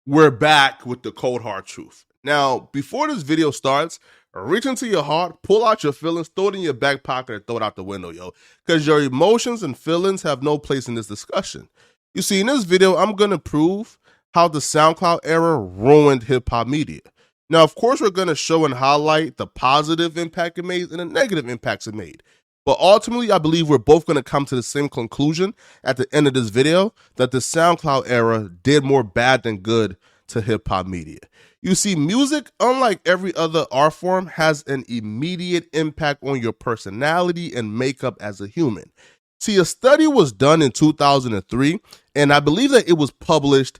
We're back with the cold hard truth. Now, before this video starts, reach into your heart, pull out your feelings, throw it in your back pocket, and throw it out the window, yo. Because your emotions and feelings have no place in this discussion. You see, in this video, I'm going to prove how the SoundCloud era ruined hip-hop media. Now, of course, we're going to show and highlight the positive impact it made and the negative impacts it made. But ultimately, I believe we're both going to come to the same conclusion at the end of this video, that the SoundCloud era did more bad than good to hip-hop media. You see, music, unlike every other art form, has an immediate impact on your personality and makeup as a human. See, a study was done in 2003, and I believe that it was published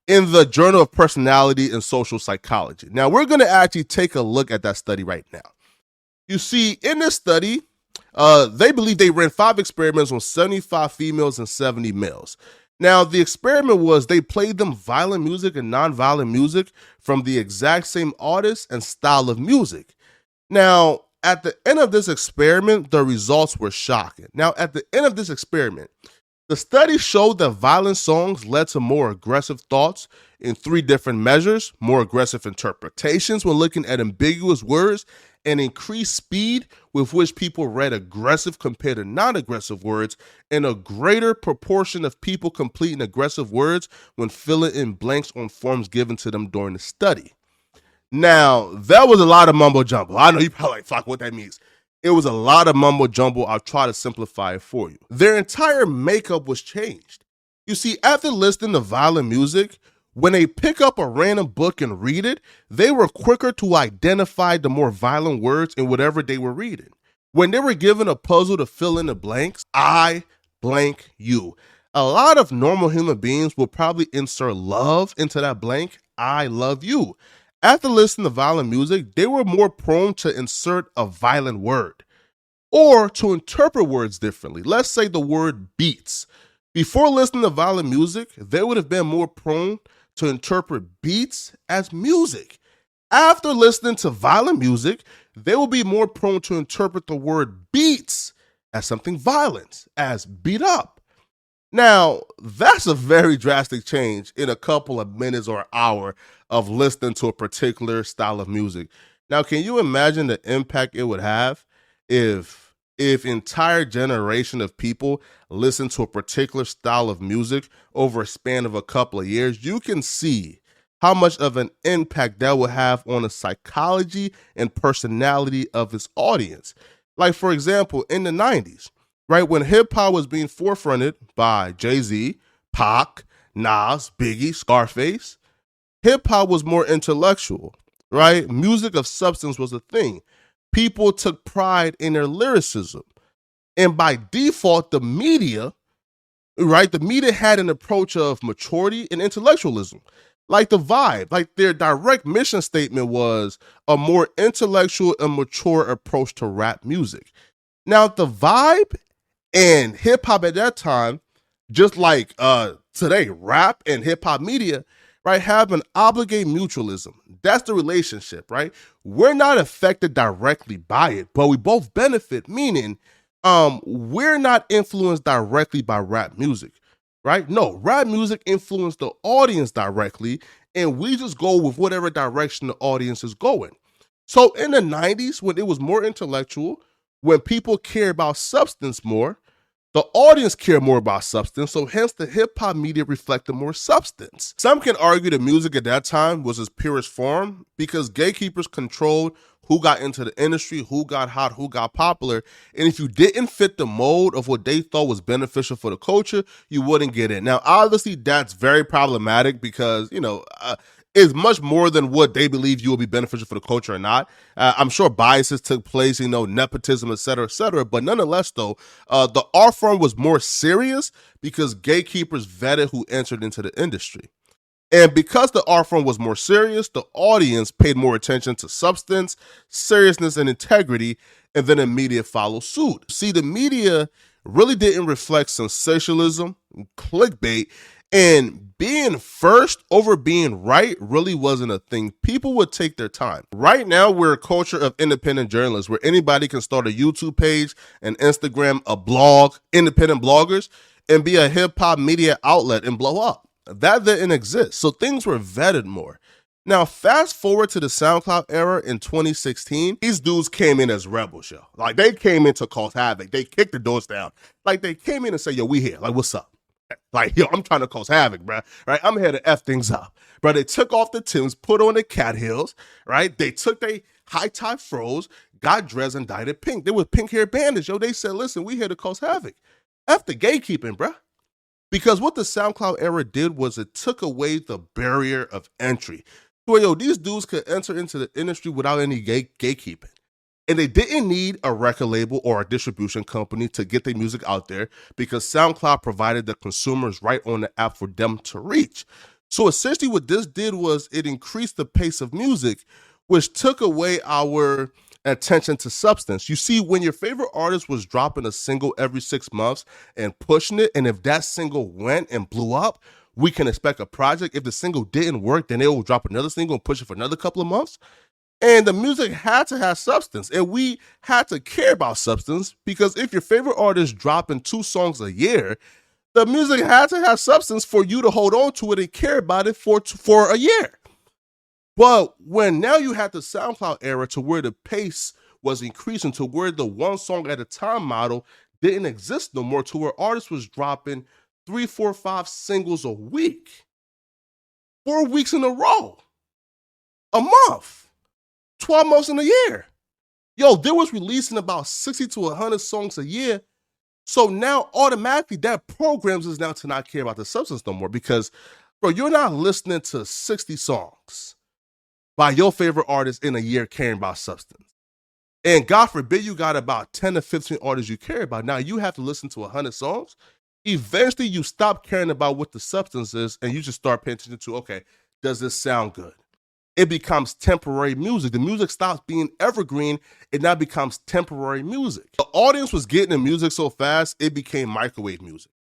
in the Journal of Personality and Social Psychology. Now, we're going to actually take a look at that study right now. You see, in this study, they believe they ran 5 experiments on 75 females and 70 males. Now, the experiment was they played them violent music and non-violent music from the exact same artist and style of music. Now, at the end of this experiment, the results were shocking. Now, at the end of this experiment, the study showed that violent songs led to more aggressive thoughts in 3 different measures, more aggressive interpretations when looking at ambiguous words, and increased speed with which people read aggressive compared to non-aggressive words, and a greater proportion of people completing aggressive words when filling in blanks on forms given to them during the study. Now, that was a lot of mumbo jumbo. I know you probably like, fuck, what that means. It was a lot of mumbo jumbo. I'll try to simplify it for you. Their entire makeup was changed. You see, after listening to violent music, when they pick up a random book and read it, they were quicker to identify the more violent words in whatever they were reading. When they were given a puzzle to fill in the blanks, I blank you. A lot of normal human beings will probably insert love into that blank, I love you. After listening to violent music, they were more prone to insert a violent word or to interpret words differently. Let's say the word beats. Before listening to violent music, they would have been more prone to interpret beats as music. After listening to violent music, they will be more prone to interpret the word beats as something violent, as beat up. Now, that's a very drastic change in a couple of minutes or an hour of listening to a particular style of music. Now, can you imagine the impact it would have if entire generation of people listen to a particular style of music over a span of a couple of years? You can see how much of an impact that will have on the psychology and personality of its audience. Like, for example, in the 90s, right, when hip-hop was being forefronted by Jay-Z, Pac, Nas, Biggie, Scarface, hip-hop was more intellectual, right? Music of substance was a thing. People took pride in their lyricism. And by default, the media, right, the media had an approach of maturity and intellectualism. Like the vibe, like their direct mission statement was a more intellectual and mature approach to rap music. Now, the vibe and hip-hop at that time, just like today, rap and hip-hop media, right, have an obligate mutualism. That's the relationship, right? We're not affected directly by it, but we both benefit, meaning we're not influenced directly by rap music, right? No, rap music influenced the audience directly, and we just go with whatever direction the audience is going. So in the 90s, when it was more intellectual, when people care about substance more, the audience cared more about substance, so hence the hip-hop media reflected more substance. Some can argue that music at that time was its purest form because gatekeepers controlled who got into the industry, who got hot, who got popular, and if you didn't fit the mold of what they thought was beneficial for the culture, you wouldn't get in. Now, obviously, that's very problematic because, is much more than what they believe you will be beneficial for the culture or not. I'm sure biases took place, nepotism, et cetera, but nonetheless, though, the art form was more serious because gatekeepers vetted who entered into the industry. And because the art form was more serious, the audience paid more attention to substance, seriousness, and integrity, and then the media followed suit. See, the media really didn't reflect sensationalism, clickbait, and being first over being right really wasn't a thing. People would take their time. Right now, we're a culture of independent journalists where anybody can start a YouTube page, an Instagram, a blog, independent bloggers, and be a hip-hop media outlet and blow up. That didn't exist. So things were vetted more. Now, fast forward to the SoundCloud era in 2016, these dudes came in as rebels, yo. Like, they came in to cause havoc. They kicked the doors down. Like, they came in and said, yo, we here. Like, what's up? Like, yo, I'm trying to cause havoc, bro. Right? I'm here to F things up. Bro, they took off the Timbs, put on the cat heels, right? They took their high-top froze, got dressed, and dyed it pink. They were pink hair bandits, yo. They said, listen, we here to cause havoc. F the gatekeeping, bro. Because what the SoundCloud era did was it took away the barrier of entry. So, yo, these dudes could enter into the industry without any gatekeeping. And they didn't need a record label or a distribution company to get their music out there because SoundCloud provided the consumers right on the app for them to reach. So essentially what this did was it increased the pace of music, which took away our attention to substance. You see, when your favorite artist was dropping a single every 6 months and pushing it, and if that single went and blew up, we can expect a project. If the single didn't work, then they will drop another single and push it for another couple of months. And the music had to have substance, and we had to care about substance because if your favorite artist dropping 2 songs a year, the music had to have substance for you to hold on to it and care about it for a year. But when now you had the SoundCloud era to where the pace was increasing to where the one song at a time model didn't exist no more, to where artists was dropping 3, 4, 5 singles a week, 4 weeks in a row, a month, 12 months in a year. Yo, they was releasing about 60 to 100 songs a year. So now automatically that programs us now to not care about the substance no more because, bro, you're not listening to 60 songs by your favorite artist in a year caring about substance. And God forbid you got about 10 to 15 artists you care about. Now you have to listen to 100 songs. Eventually you stop caring about what the substance is and you just start paying attention to, okay, does this sound good? It becomes temporary music. The music stops being evergreen. It now becomes temporary music. The audience was getting the music so fast, it became microwave music.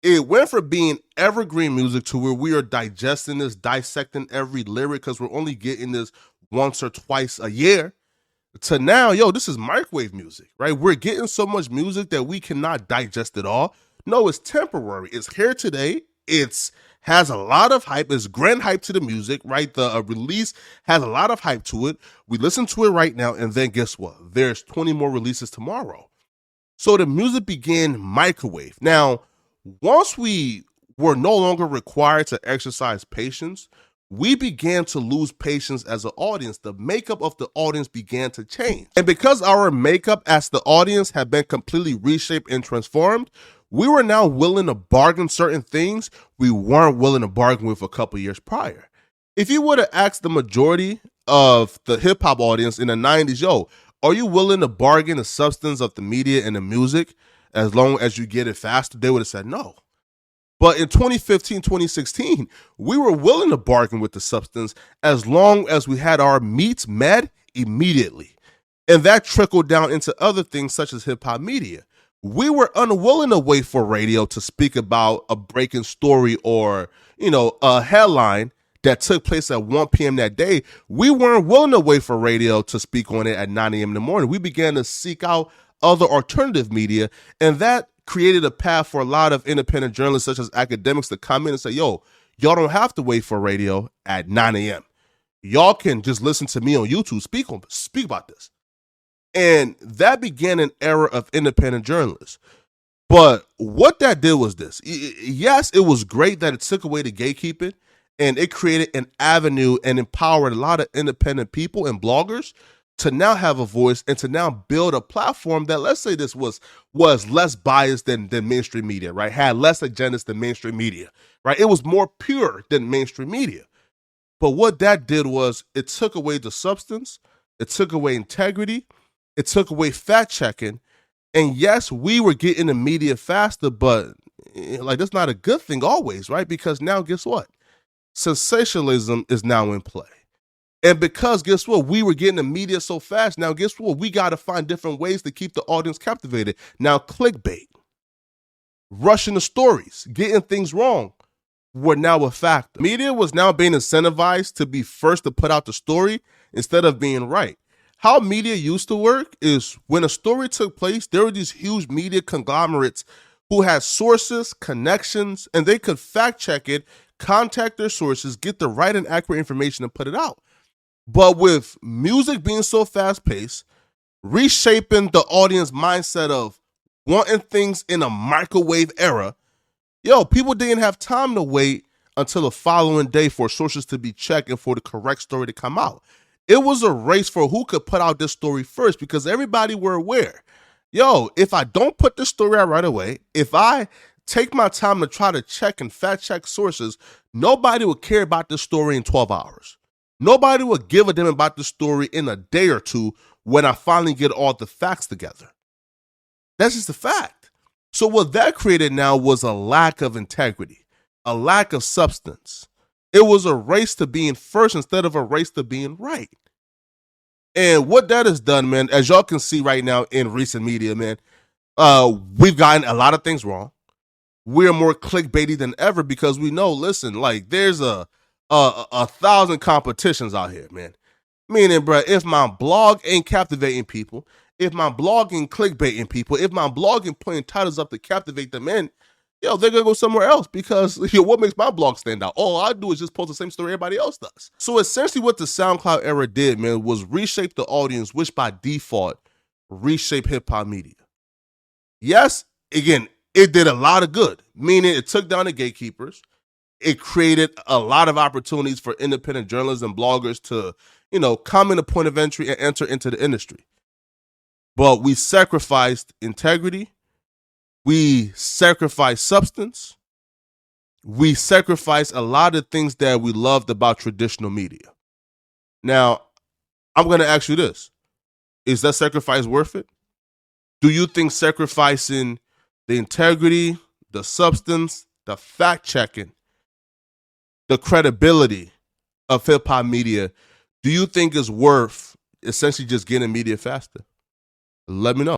It went from being evergreen music to where we are digesting this, dissecting every lyric because we're only getting this once or twice a year, to now, yo, this is microwave music, right? We're getting so much music that we cannot digest it all. No, it's temporary. It's here today. Has a lot of hype. It's grand hype to the music, right? The release has a lot of hype to it. We listen to it right now, and then guess what? There's 20 more releases tomorrow. So the music began microwave. Now, once we were no longer required to exercise patience, we began to lose patience as an audience. The makeup of the audience began to change. And because our makeup as the audience had been completely reshaped and transformed, we were now willing to bargain certain things we weren't willing to bargain with a couple years prior. If you would have asked the majority of the hip hop audience in the 90s, yo, are you willing to bargain the substance of the media and the music as long as you get it faster? They would have said no. But in 2015, 2016, we were willing to bargain with the substance as long as we had our needs met immediately. And that trickled down into other things such as hip hop media. We were unwilling to wait for radio to speak about a breaking story or, a headline that took place at 1 p.m. that day. We weren't willing to wait for radio to speak on it at 9 a.m. in the morning. We began to seek out other alternative media, and that created a path for a lot of independent journalists such as academics to come in and say, yo, y'all don't have to wait for radio at 9 a.m. Y'all can just listen to me on YouTube, speak about this. And that began an era of independent journalists. But what that did was this. Yes, it was great that it took away the gatekeeping and it created an avenue and empowered a lot of independent people and bloggers to now have a voice and to now build a platform that, let's say this was less biased than mainstream media, right? Had less agendas than mainstream media, right? It was more pure than mainstream media. But what that did was it took away the substance, it took away integrity, it took away fact checking. And yes, we were getting the media faster, but that's not a good thing always, right? Because now guess what? Sensationalism is now in play. And because guess what? We were getting the media so fast. Now guess what? We got to find different ways to keep the audience captivated. Now clickbait, rushing the stories, getting things wrong were now a factor. Media was now being incentivized to be first to put out the story instead of being right. How media used to work is when a story took place, there were these huge media conglomerates who had sources, connections, and they could fact check it, contact their sources, get the right and accurate information, and put it out. But with music being so fast-paced, reshaping the audience mindset of wanting things in a microwave era, people didn't have time to wait until the following day for sources to be checked and for the correct story to come out. It was a race for who could put out this story first, because everybody were aware. If I don't put this story out right away, if I take my time to try to check and fact check sources, nobody would care about this story in 12 hours. Nobody would give a damn about the story in a day or two when I finally get all the facts together. That's just a fact. So what that created now was a lack of integrity, a lack of substance. It was a race to being first instead of a race to being right. And what that has done, man, as y'all can see right now in recent media, man, we've gotten a lot of things wrong. We're more clickbaity than ever because we know, listen, like there's a 1,000 competitions out here, man. Meaning, bro, if my blog ain't captivating people, if my blog ain't clickbaiting people, if my blog ain't putting titles up to captivate them in, they're going to go somewhere else because what makes my blog stand out? All I do is just post the same story everybody else does. So essentially what the SoundCloud era did, man, was reshape the audience, which by default reshape hip-hop media. Yes, again, it did a lot of good, meaning it took down the gatekeepers. It created a lot of opportunities for independent journalists and bloggers to, come in a point of entry and enter into the industry. But we sacrificed integrity. We sacrificed substance. We sacrificed a lot of things that we loved about traditional media. Now, I'm going to ask you this. Is that sacrifice worth it? Do you think sacrificing the integrity, the substance, the fact-checking, the credibility of hip-hop media, do you think is worth essentially just getting media faster? Let me know.